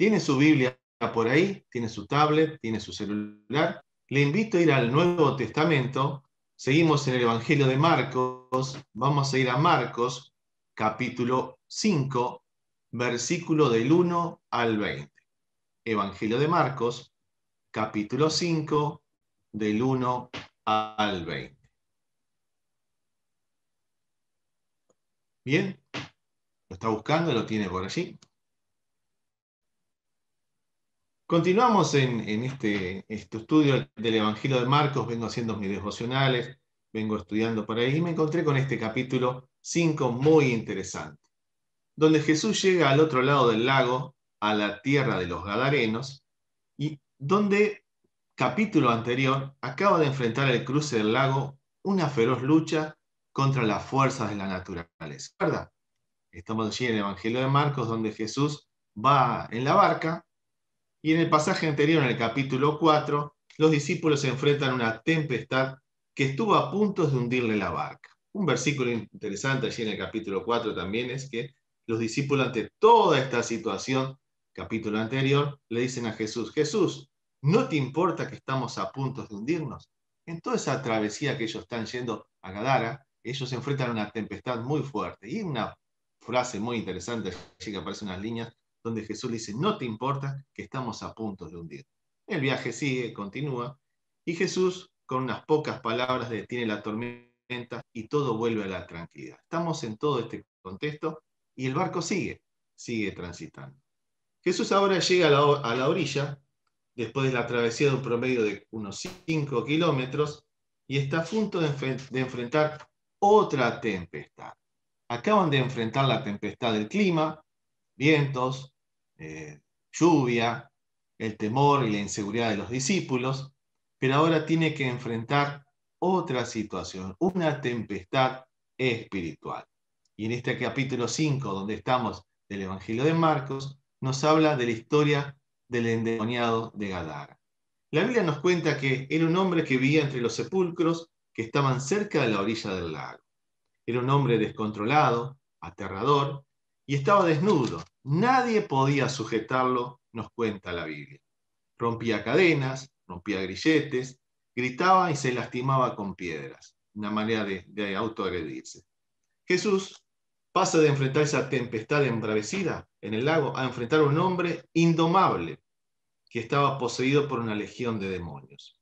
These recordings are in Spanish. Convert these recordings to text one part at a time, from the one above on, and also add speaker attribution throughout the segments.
Speaker 1: ¿Tiene su Biblia por ahí? ¿Tiene su tablet? ¿Tiene su celular? Le invito a ir al Nuevo Testamento. Seguimos en el Evangelio de Marcos. Vamos a ir a Marcos, capítulo 5, versículo del 1 al 20. Evangelio de Marcos, capítulo 5, del 1 al 20. ¿Bien? ¿Lo está buscando? ¿Lo tiene por allí? Continuamos en este estudio del Evangelio de Marcos. Vengo haciendo mis devocionales, vengo estudiando por ahí y me encontré con este capítulo 5 muy interesante, donde Jesús llega al otro lado del lago, a la tierra de los Gadarenos, y donde, capítulo anterior, acaba de enfrentar el cruce del lago una feroz lucha contra las fuerzas de la naturaleza. ¿Verdad? Estamos allí en el Evangelio de Marcos, donde Jesús va en la barca. Y en el pasaje anterior, en el capítulo 4, los discípulos se enfrentan a una tempestad que estuvo a punto de hundirle la barca. Un versículo interesante allí en el capítulo 4 también es que los discípulos, ante toda esta situación, capítulo anterior, le dicen a Jesús: Jesús, ¿no te importa que estamos a punto de hundirnos? En toda esa travesía que ellos están yendo a Gadara, ellos se enfrentan a una tempestad muy fuerte. Y una frase muy interesante allí que aparece en unas líneas donde Jesús le dice: no te importa que estamos a punto de hundir. El viaje sigue, continúa, y Jesús con unas pocas palabras detiene la tormenta y todo vuelve a la tranquilidad. Estamos en todo este contexto y el barco sigue transitando. Jesús ahora llega a la orilla, después de la travesía de un promedio de unos 5 kilómetros, y está a punto de enfrentar otra tempestad. Acaban de enfrentar la tempestad del clima, vientos, lluvia, el temor y la inseguridad de los discípulos, pero ahora tiene que enfrentar otra situación, una tempestad espiritual. Y en este capítulo 5, donde estamos del Evangelio de Marcos, nos habla de la historia del endemoniado de Gadara. La Biblia nos cuenta que era un hombre que vivía entre los sepulcros que estaban cerca de la orilla del lago. Era un hombre descontrolado, aterrador, y estaba desnudo. Nadie podía sujetarlo, nos cuenta la Biblia. Rompía cadenas, rompía grilletes, gritaba y se lastimaba con piedras. Una manera de autoagredirse. Jesús pasa de enfrentar esa tempestad embravecida en el lago a enfrentar a un hombre indomable que estaba poseído por una legión de demonios.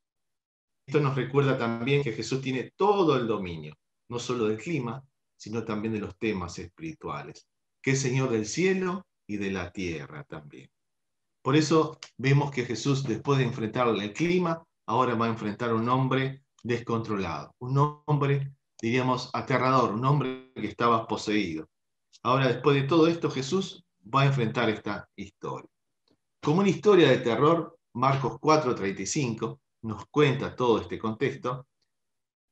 Speaker 1: Esto nos recuerda también que Jesús tiene todo el dominio, no solo del clima, sino también de los temas espirituales, que es Señor del cielo y de la tierra también. Por eso vemos que Jesús, después de enfrentar el clima, ahora va a enfrentar a un hombre descontrolado, un hombre, diríamos, aterrador, un hombre que estaba poseído. Ahora, después de todo esto, Jesús va a enfrentar esta historia. Como una historia de terror, Marcos 4:35 nos cuenta todo este contexto,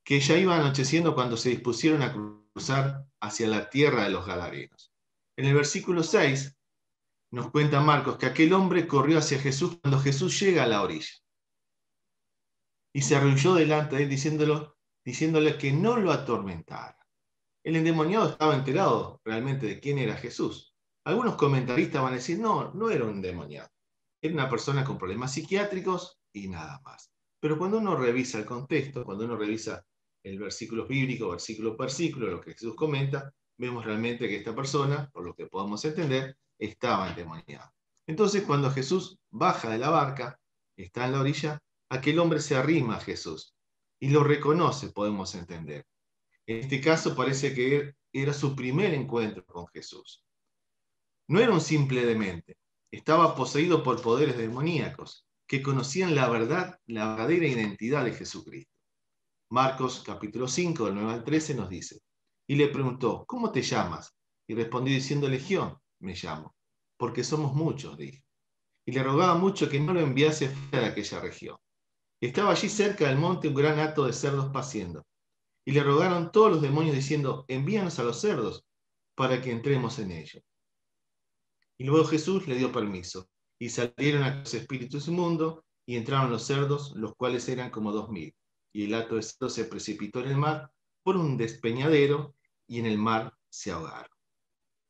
Speaker 1: que ya iba anocheciendo cuando se dispusieron a cruzar hacia la tierra de los Gadarenos. En el versículo 6 nos cuenta Marcos que aquel hombre corrió hacia Jesús cuando Jesús llega a la orilla y se arrodilló delante de él diciéndole que no lo atormentara. El endemoniado estaba enterado realmente de quién era Jesús. Algunos comentaristas van a decir: no era un endemoniado, era una persona con problemas psiquiátricos y nada más. Pero cuando uno revisa el contexto, cuando uno revisa el versículo bíblico, versículo por versículo, lo que Jesús comenta, vemos realmente que esta persona, por lo que podemos entender, estaba endemoniada. Entonces, cuando Jesús baja de la barca, está en la orilla, aquel hombre se arrima a Jesús y lo reconoce, podemos entender. En este caso parece que era su primer encuentro con Jesús. No era un simple demente, estaba poseído por poderes demoníacos que conocían la verdad, la verdadera identidad de Jesucristo. Marcos capítulo 5, del 9 al 13 nos dice: y le preguntó: ¿cómo te llamas? Y respondió diciendo: Legión me llamo, porque somos muchos, dijo. Y le rogaba mucho que no lo enviase fuera de aquella región. Estaba allí cerca del monte un gran hato de cerdos paciendo. Y le rogaron todos los demonios diciendo: envíanos a los cerdos para que entremos en ellos. Y luego Jesús le dio permiso, y salieron a los espíritus inmundos, y entraron los cerdos, los cuales eran como 2000. Y el hato de cerdos se precipitó en el mar por un despeñadero, y en el mar se ahogaron.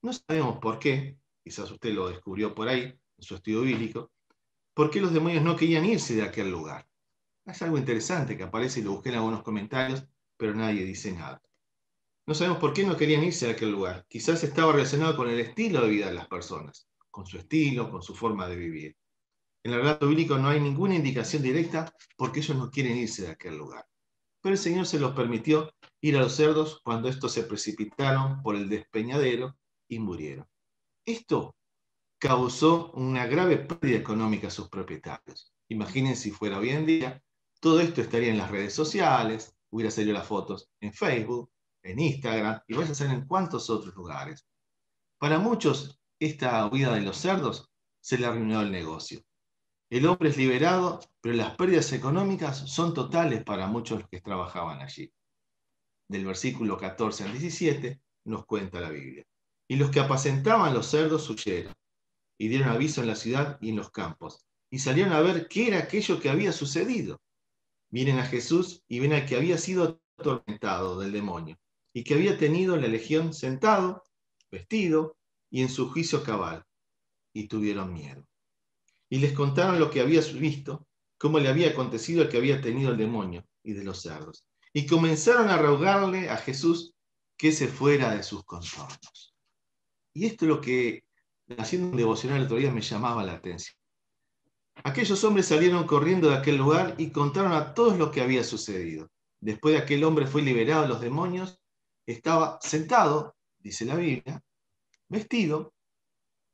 Speaker 1: No sabemos por qué, quizás usted lo descubrió por ahí, en su estudio bíblico, por qué los demonios no querían irse de aquel lugar. Es algo interesante que aparece y lo busqué en algunos comentarios, pero nadie dice nada. No sabemos por qué no querían irse de aquel lugar. Quizás estaba relacionado con el estilo de vida de las personas, con su estilo, con su forma de vivir. En el relato bíblico no hay ninguna indicación directa porque ellos no quieren irse de aquel lugar. Pero el Señor se los permitió ir a los cerdos cuando estos se precipitaron por el despeñadero y murieron. Esto causó una grave pérdida económica a sus propietarios. Imaginen si fuera hoy en día, todo esto estaría en las redes sociales, hubiera salido las fotos en Facebook, en Instagram, y vaya a ser en cuántos otros lugares. Para muchos, esta huida de los cerdos se le arruinó el negocio. El hombre es liberado, pero las pérdidas económicas son totales para muchos que trabajaban allí. Del versículo 14 al 17 nos cuenta la Biblia. Y los que apacentaban los cerdos huyeron, y dieron aviso en la ciudad y en los campos, y salieron a ver qué era aquello que había sucedido. Vienen a Jesús y ven al que había sido atormentado del demonio, y que había tenido la legión sentado, vestido, y en su juicio cabal, y tuvieron miedo. Y les contaron lo que había visto, cómo le había acontecido al que había tenido el demonio y de los cerdos. Y comenzaron a rogarle a Jesús que se fuera de sus contornos. Y esto es lo que, haciendo un devocional el otro día, me llamaba la atención. Aquellos hombres salieron corriendo de aquel lugar y contaron a todos lo que había sucedido. Después de aquel hombre fue liberado de los demonios, estaba sentado, dice la Biblia, vestido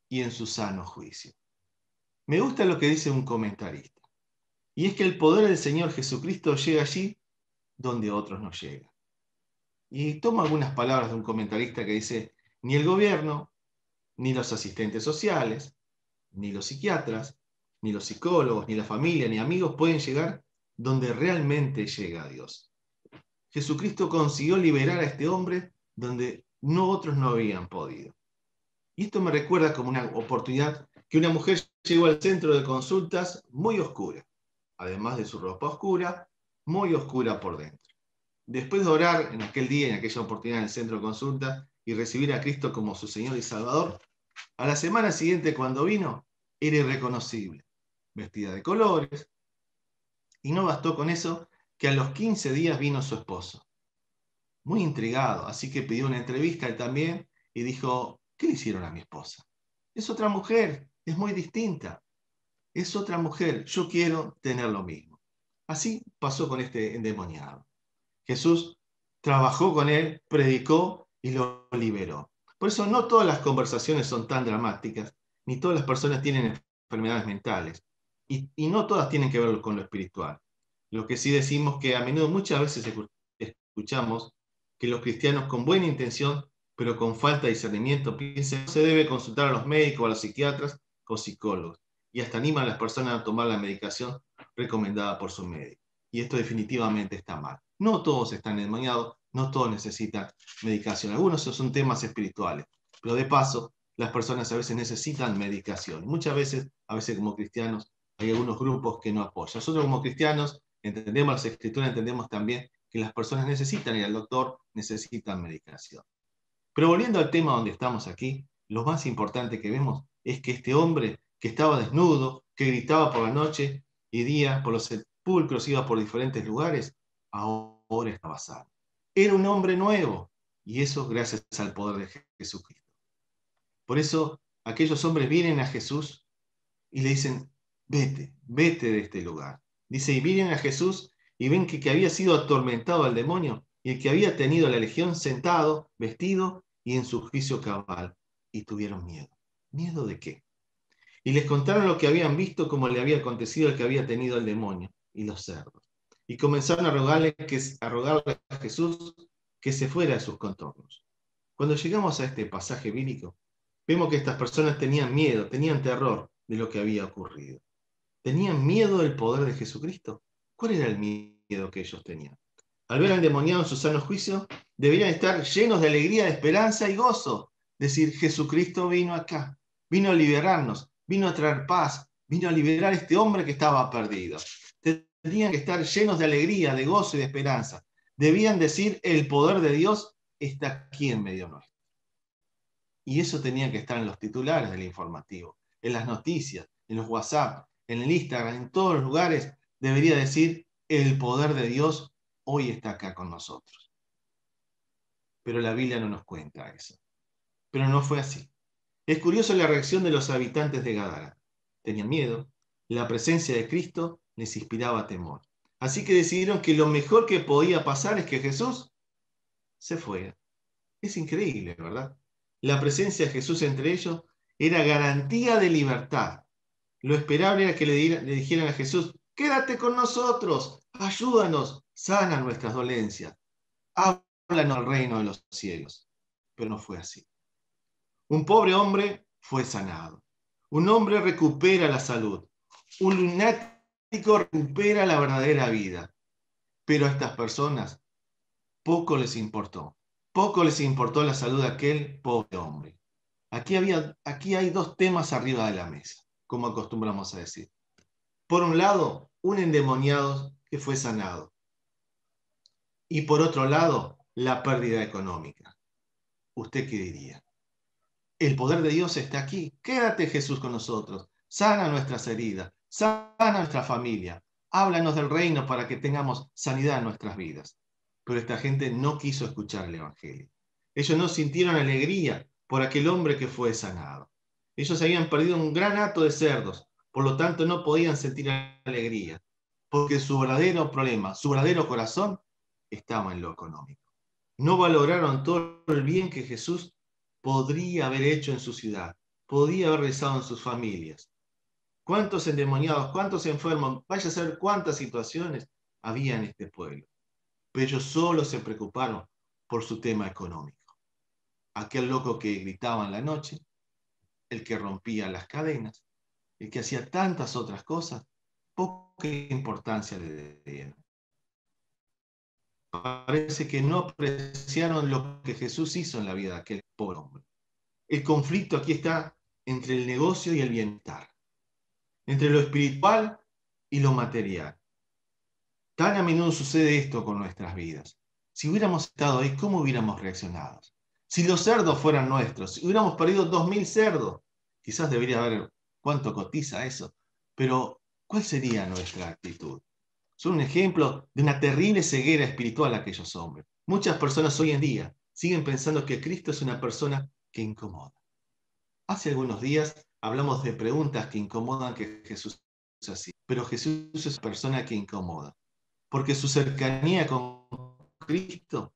Speaker 1: y en su sano juicio. Me gusta lo que dice un comentarista, y es que el poder del Señor Jesucristo llega allí donde otros no llegan. Y tomo algunas palabras de un comentarista que dice, ni el gobierno, ni los asistentes sociales, ni los psiquiatras, ni los psicólogos, ni la familia, ni amigos pueden llegar donde realmente llega Dios. Jesucristo consiguió liberar a este hombre donde otros no habían podido. Y esto me recuerda como una oportunidad que una mujer llegó al centro de consultas muy oscura, además de su ropa oscura, muy oscura por dentro. Después de orar en aquel día, en aquella oportunidad en el centro de consultas y recibir a Cristo como su Señor y Salvador, a la semana siguiente cuando vino, era irreconocible, vestida de colores, y no bastó con eso, que a los 15 días vino su esposo, muy intrigado, así que pidió una entrevista él también y dijo, ¿qué le hicieron a mi esposa? Es otra mujer, es muy distinta, es otra mujer, yo quiero tener lo mismo. Así pasó con este endemoniado. Jesús trabajó con él, predicó y lo liberó. Por eso no todas las conversaciones son tan dramáticas, ni todas las personas tienen enfermedades mentales, y no todas tienen que ver con lo espiritual. Lo que sí decimos que a menudo muchas veces escuchamos que los cristianos con buena intención, pero con falta de discernimiento, piensan que se debe consultar a los médicos, a los psiquiatras o psicólogos, y hasta animan a las personas a tomar la medicación recomendada por su médico. Y esto definitivamente está mal. No todos están endemoniados, no todos necesitan medicación. Algunos son temas espirituales, pero de paso, las personas a veces necesitan medicación. Muchas veces, a veces como cristianos, hay algunos grupos que no apoyan. Nosotros como cristianos entendemos las escrituras, entendemos también que las personas necesitan ir al doctor, necesitan medicación. Pero volviendo al tema donde estamos aquí, lo más importante que vemos es que este hombre que estaba desnudo, que gritaba por la noche y día por los sepulcros, iba por diferentes lugares, ahora estaba sano. Era un hombre nuevo, y eso gracias al poder de Jesucristo. Por eso aquellos hombres vienen a Jesús y le dicen, vete, vete de este lugar. Dice, y vienen a Jesús y ven que había sido atormentado al demonio y el que había tenido la legión sentado, vestido y en su juicio cabal. Y tuvieron miedo. ¿Miedo de qué? Y les contaron lo que habían visto, como le había acontecido al que había tenido el demonio y los cerdos. Y comenzaron a rogarle a Jesús que se fuera de sus contornos. Cuando llegamos a este pasaje bíblico, vemos que estas personas tenían miedo, tenían terror de lo que había ocurrido. ¿Tenían miedo del poder de Jesucristo? ¿Cuál era el miedo que ellos tenían? Al ver al endemoniado en su sano juicio, deberían estar llenos de alegría, de esperanza y gozo. Decir, Jesucristo vino acá, vino a liberarnos, vino a traer paz, vino a liberar a este hombre que estaba perdido. Tenían que estar llenos de alegría, de gozo y de esperanza. Debían decir, el poder de Dios está aquí en medio nuestro. Y eso tenía que estar en los titulares del informativo. en las noticias, en los WhatsApp, en el Instagram, en todos los lugares, debería decir: el poder de Dios hoy está acá con nosotros. Pero la Biblia no nos cuenta eso. Pero no fue así. Es curioso la reacción de los habitantes de Gadara. Tenían miedo. La presencia de Cristo les inspiraba temor. Así que decidieron que lo mejor que podía pasar es que Jesús se fuera. Es increíble, ¿verdad? La presencia de Jesús entre ellos era garantía de libertad. Lo esperable era que le dijeran a Jesús: quédate con nosotros, ayúdanos, sana nuestras dolencias, háblanos al reino de los cielos. Pero no fue así. Un pobre hombre fue sanado. Un hombre recupera la salud. Un lunático recupera la verdadera vida. Pero a estas personas poco les importó. Poco les importó la salud de aquel pobre hombre. Aquí hay dos temas arriba de la mesa, como acostumbramos a decir. Por un lado, un endemoniado que fue sanado. Y por otro lado, la pérdida económica. ¿Usted qué diría? El poder de Dios está aquí. Quédate, Jesús, con nosotros. Sana nuestras heridas, sana nuestra familia. Háblanos del reino para que tengamos sanidad en nuestras vidas. Pero esta gente no quiso escuchar el Evangelio. Ellos no sintieron alegría por aquel hombre que fue sanado. Ellos habían perdido un gran hato de cerdos, por lo tanto no podían sentir alegría, porque su verdadero problema, su verdadero corazón, estaba en lo económico. No valoraron todo el bien que Jesús podría haber hecho en su ciudad, podía haber realizado en sus familias. ¿Cuántos endemoniados, cuántos enfermos, vaya a saber cuántas situaciones había en este pueblo? Pero ellos solo se preocuparon por su tema económico. Aquel loco que gritaba en la noche, el que rompía las cadenas, el que hacía tantas otras cosas, poca importancia le dieron. Parece que no apreciaron lo que Jesús hizo en la vida de aquel pobre hombre. El conflicto aquí está entre el negocio y el bienestar, entre lo espiritual y lo material. Tan a menudo sucede esto con nuestras vidas. Si hubiéramos estado ahí, ¿cómo hubiéramos reaccionado? Si los cerdos fueran nuestros, si hubiéramos perdido 2.000 cerdos, quizás debería haber cuánto cotiza eso, pero ¿cuál sería nuestra actitud? Son un ejemplo de una terrible ceguera espiritual aquellos hombres. Muchas personas hoy en día siguen pensando que Cristo es una persona que incomoda. Hace algunos días hablamos de preguntas que incomodan que Jesús hacía, pero Jesús es una persona que incomoda, porque su cercanía con Cristo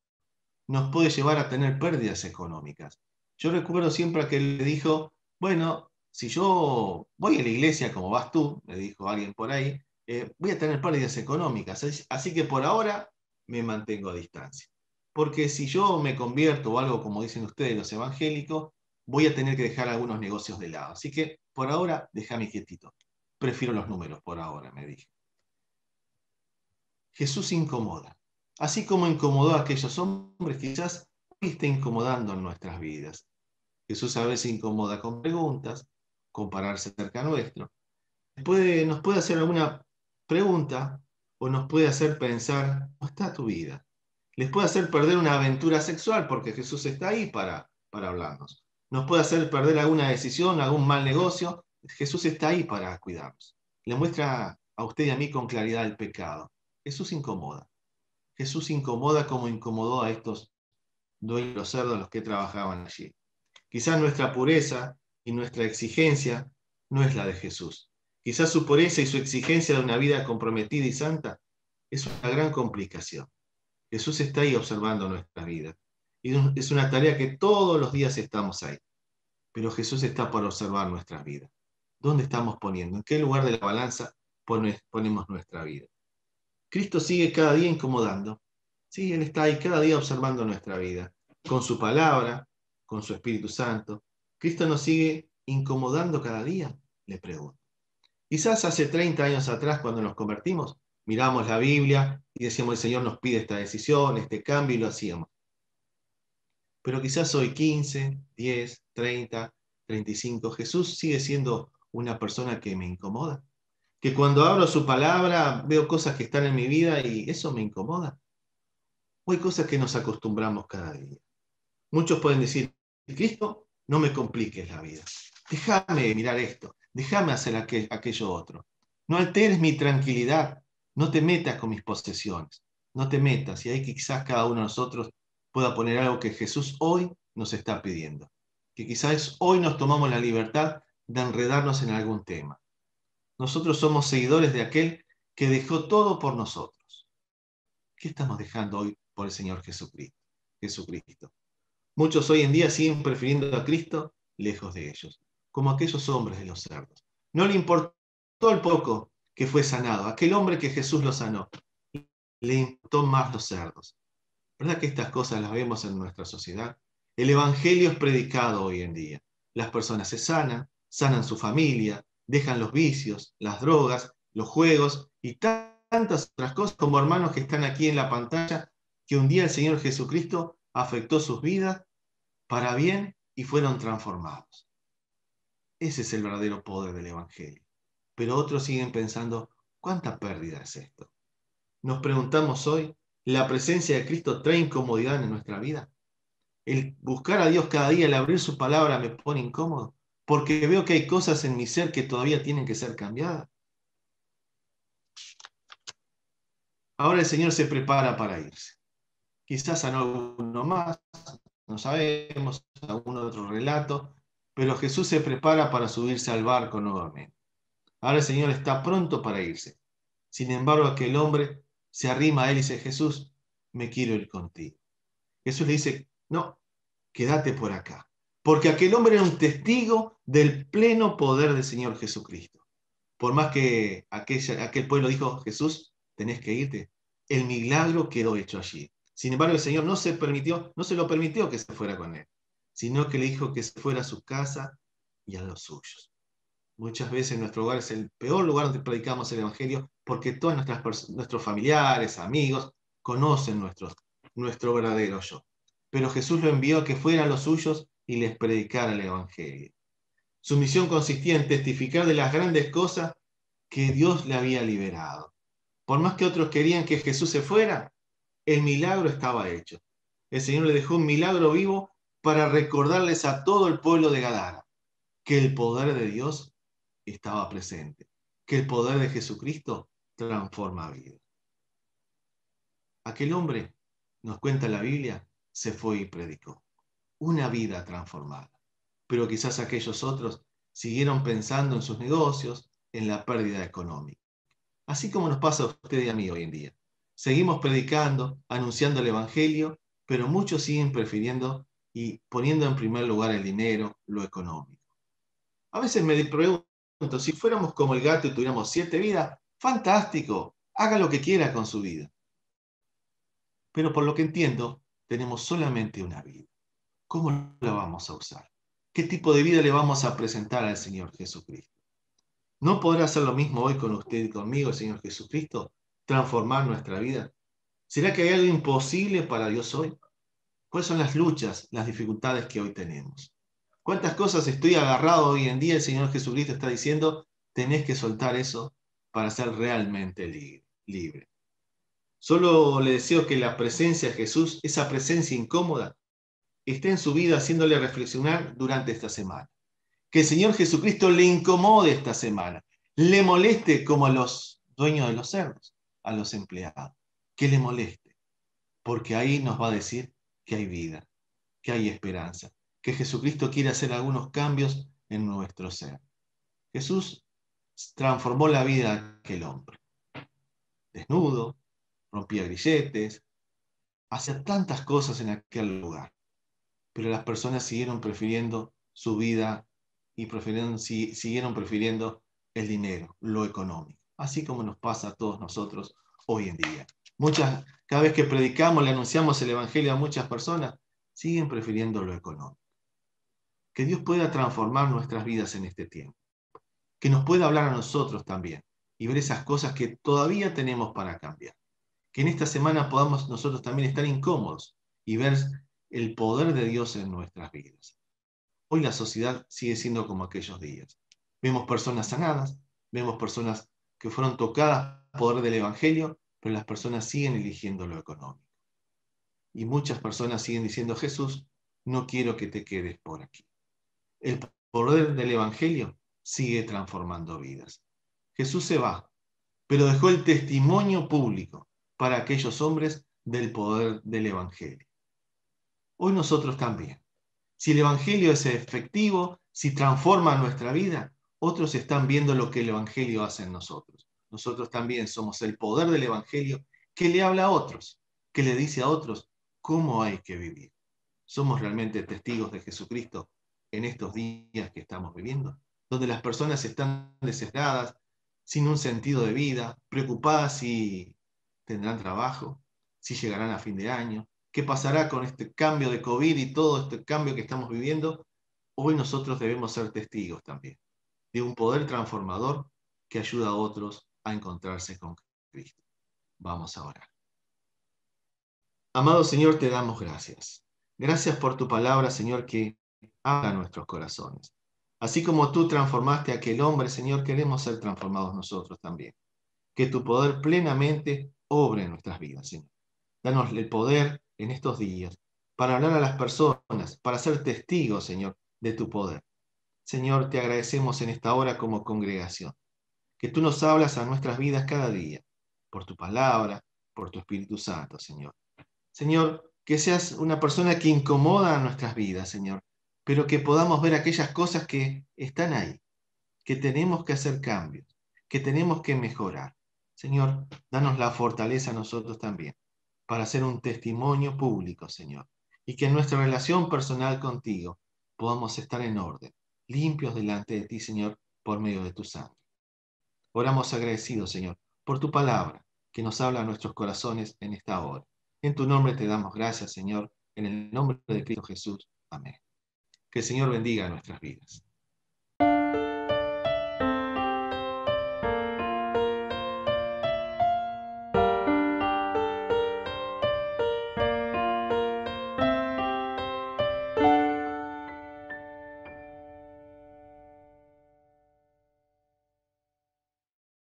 Speaker 1: nos puede llevar a tener pérdidas económicas. Yo recuerdo siempre a que él le dijo: bueno, si yo voy a la iglesia como vas tú, le dijo alguien por ahí, voy a tener pérdidas económicas, así que por ahora me mantengo a distancia. Porque si yo me convierto o algo como dicen ustedes los evangélicos, voy a tener que dejar algunos negocios de lado. Así que por ahora déjame quietito. Prefiero los números por ahora, me dije. Jesús incomoda. Así como incomodó a aquellos hombres, quizás hoy está incomodando en nuestras vidas. Jesús a veces incomoda con preguntas, con pararse cerca nuestro. Nos puede hacer alguna pregunta o nos puede hacer pensar: ¿cómo está tu vida? Les puede hacer perder una aventura sexual porque Jesús está ahí para hablarnos. Nos puede hacer perder alguna decisión, algún mal negocio. Jesús está ahí para cuidarnos. Le muestra a usted y a mí con claridad el pecado. Jesús incomoda. Jesús incomoda como incomodó a estos dueños de los cerdos, los que trabajaban allí. Quizás nuestra pureza y nuestra exigencia no es la de Jesús. Quizás su pureza y su exigencia de una vida comprometida y santa es una gran complicación. Jesús está ahí observando nuestra vida. Y es una tarea que todos los días estamos ahí. Pero Jesús está por observar nuestras vidas. ¿Dónde estamos poniendo? ¿En qué lugar de la balanza ponemos nuestra vida? Cristo sigue cada día incomodando. Sí, Él está ahí cada día observando nuestra vida, con su palabra, con su Espíritu Santo. ¿Cristo nos sigue incomodando cada día? Le pregunto. Quizás hace 30 años atrás, cuando nos convertimos, miramos la Biblia y decíamos: el Señor nos pide esta decisión, este cambio, y lo hacíamos. Pero quizás hoy 15, 10, 30, 35, Jesús sigue siendo una persona que me incomoda. Que cuando abro su palabra veo cosas que están en mi vida y eso me incomoda. O hay cosas que nos acostumbramos cada día. Muchos pueden decir: Cristo, no me compliques la vida. Déjame mirar esto, déjame hacer aquello otro. No alteres mi tranquilidad, no te metas con mis posesiones, no te metas. Y ahí quizás cada uno de nosotros pueda poner algo que Jesús hoy nos está pidiendo. Que quizás hoy nos tomamos la libertad de enredarnos en algún tema. Nosotros somos seguidores de aquel que dejó todo por nosotros. ¿Qué estamos dejando hoy por el Señor Jesucristo? Muchos hoy en día siguen prefiriendo a Cristo lejos de ellos, como aquellos hombres de los cerdos. No le importó el poco que fue sanado, aquel hombre que Jesús lo sanó, le importó más los cerdos. ¿Verdad que estas cosas las vemos en nuestra sociedad? El Evangelio es predicado hoy en día. Las personas se sanan su familia, dejan los vicios, las drogas, los juegos y tantas otras cosas como hermanos que están aquí en la pantalla, que un día el Señor Jesucristo afectó sus vidas para bien y fueron transformados. Ese es el verdadero poder del Evangelio. Pero otros siguen pensando, ¿cuánta pérdida es esto? Nos preguntamos hoy, ¿la presencia de Cristo trae incomodidad en nuestra vida? El buscar a Dios cada día, el abrir su palabra me pone incómodo, porque veo que hay cosas en mi ser que todavía tienen que ser cambiadas. Ahora el Señor se prepara para irse. Quizás a alguno más, no sabemos, algún otro relato, pero Jesús se prepara para subirse al barco nuevamente. Ahora el Señor está pronto para irse. Sin embargo, aquel hombre se arrima a él y dice, Jesús, me quiero ir contigo. Jesús le dice, no, quédate por acá. Porque aquel hombre era un testigo del pleno poder del Señor Jesucristo. Por más que aquel pueblo dijo, Jesús, tenés que irte, el milagro quedó hecho allí. Sin embargo, el Señor no se lo permitió que se fuera con él, sino que le dijo que se fuera a su casa y a los suyos. Muchas veces nuestro hogar es el peor lugar donde predicamos el Evangelio porque todos nuestros familiares, amigos, conocen nuestro verdadero yo. Pero Jesús lo envió a que fueran los suyos y les predicara el Evangelio. Su misión consistía en testificar de las grandes cosas que Dios le había liberado. Por más que otros querían que Jesús se fuera, el milagro estaba hecho. El Señor le dejó un milagro vivo para recordarles a todo el pueblo de Gadara que el poder de Dios estaba presente, que el poder de Jesucristo transforma vidas. Aquel hombre, nos cuenta la Biblia, se fue y predicó. Una vida transformada. Pero quizás aquellos otros siguieron pensando en sus negocios, en la pérdida económica. Así como nos pasa a usted y a mí hoy en día. Seguimos predicando, anunciando el Evangelio, pero muchos siguen prefiriendo y poniendo en primer lugar el dinero, lo económico. A veces me pregunto, si fuéramos como el gato y tuviéramos 7 vidas, fantástico, haga lo que quiera con su vida. Pero por lo que entiendo, tenemos solamente una vida. ¿Cómo la vamos a usar? ¿Qué tipo de vida le vamos a presentar al Señor Jesucristo? ¿No podrá hacer lo mismo hoy con usted y conmigo, el Señor Jesucristo? ¿Transformar nuestra vida? ¿Será que hay algo imposible para Dios hoy? ¿Cuáles son las luchas, las dificultades que hoy tenemos? ¿Cuántas cosas estoy agarrado hoy en día? El Señor Jesucristo está diciendo, tenés que soltar eso para ser realmente libre. Solo le deseo que la presencia de Jesús, esa presencia incómoda, esté en su vida haciéndole reflexionar durante esta semana. Que el Señor Jesucristo le incomode esta semana, le moleste como a los dueños de los cerdos, a los empleados, que le moleste, porque ahí nos va a decir que hay vida, que hay esperanza, que Jesucristo quiere hacer algunos cambios en nuestro ser. Jesús transformó la vida de aquel hombre, desnudo, rompía grilletes, hacía tantas cosas en aquel lugar, pero las personas siguieron prefiriendo su vida y siguieron prefiriendo el dinero, lo económico, así como nos pasa a todos nosotros hoy en día. Cada vez que predicamos, le anunciamos el Evangelio a muchas personas, siguen prefiriendo lo económico. Que Dios pueda transformar nuestras vidas en este tiempo, que nos pueda hablar a nosotros también y ver esas cosas que todavía tenemos para cambiar. Que en esta semana podamos nosotros también estar incómodos y ver el poder de Dios en nuestras vidas. Hoy la sociedad sigue siendo como aquellos días. Vemos personas sanadas, vemos personas que fueron tocadas por el poder del Evangelio, pero las personas siguen eligiendo lo económico. Y muchas personas siguen diciendo, Jesús, no quiero que te quedes por aquí. El poder del Evangelio sigue transformando vidas. Jesús se va, pero dejó el testimonio público para aquellos hombres del poder del Evangelio. Hoy nosotros también. Si el Evangelio es efectivo, si transforma nuestra vida, otros están viendo lo que el Evangelio hace en nosotros. Nosotros también somos el poder del Evangelio que le habla a otros, que le dice a otros cómo hay que vivir. ¿Somos realmente testigos de Jesucristo en estos días que estamos viviendo? Donde las personas están desesperadas, sin un sentido de vida, preocupadas si tendrán trabajo, si llegarán a fin de año, qué pasará con este cambio de COVID y todo este cambio que estamos viviendo. Hoy nosotros debemos ser testigos también de un poder transformador que ayuda a otros a encontrarse con Cristo. Vamos a orar. Amado Señor, te damos gracias. Gracias por tu palabra, Señor, que habla a nuestros corazones. Así como tú transformaste a aquel hombre, Señor, queremos ser transformados nosotros también. Que tu poder plenamente obre en nuestras vidas, Señor. Danos el poder en estos días para hablar a las personas, para ser testigos, Señor, de tu poder. Señor, te agradecemos en esta hora como congregación, que tú nos hablas a nuestras vidas cada día, por tu palabra, por tu Espíritu Santo, Señor. Señor, que seas una persona que incomoda a nuestras vidas, Señor, pero que podamos ver aquellas cosas que están ahí, que tenemos que hacer cambios, que tenemos que mejorar. Señor, danos la fortaleza a nosotros también para hacer un testimonio público, Señor, y que en nuestra relación personal contigo podamos estar en orden, limpios delante de ti, Señor, por medio de tu sangre. Oramos agradecidos, Señor, por tu palabra que nos habla a nuestros corazones en esta hora. En tu nombre te damos gracias, Señor, en el nombre de Cristo Jesús. Amén. Que el Señor bendiga nuestras vidas.